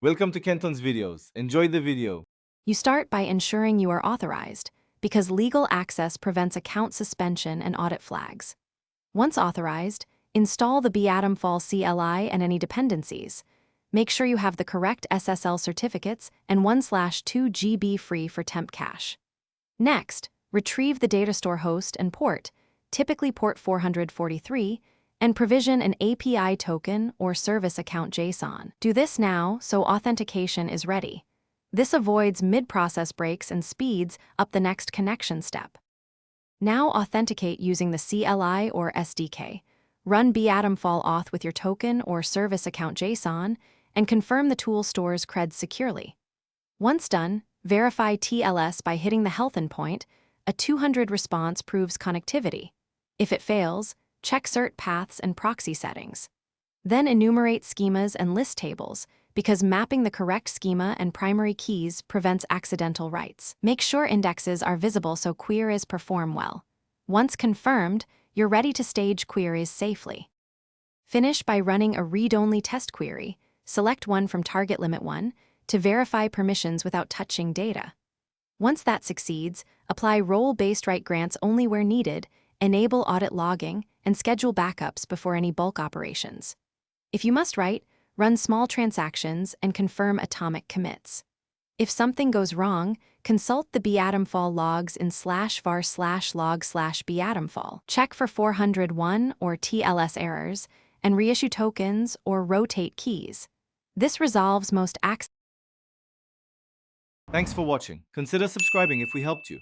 Welcome to Kenton's videos. Enjoy the video. You start by ensuring you are authorized, because legal access prevents account suspension and audit flags. Once authorized, install the Atomfall CLI and any dependencies. Make sure you have the correct SSL certificates and 1/2 GB free for temp cache. Next, retrieve the data store host and port, typically port 443, and provision an API token or service account JSON. Do this now so authentication is ready. This avoids mid-process breaks and speeds up the next connection step. Now authenticate using the CLI or SDK. Run Atomfall auth with your token or service account JSON and confirm the tool stores creds securely. Once done, verify TLS by hitting the health endpoint. A 200 response proves connectivity. If it fails, check cert paths and proxy settings. Then enumerate schemas and list tables, because mapping the correct schema and primary keys prevents accidental writes. Make sure indexes are visible so queries perform well. Once confirmed, you're ready to stage queries safely. Finish by running a read-only test query. Select one from target limit 1 to verify permissions without touching data. Once that succeeds, apply role-based write grants only where needed, enable audit logging, and schedule backups before any bulk operations. If you must write, run small transactions and confirm atomic commits. If something goes wrong, consult the Atomfall logs in /var/log/Atomfall. Check for 401 or TLS errors, and reissue tokens or rotate keys. This resolves most access. Thanks for watching. Consider subscribing if we helped you.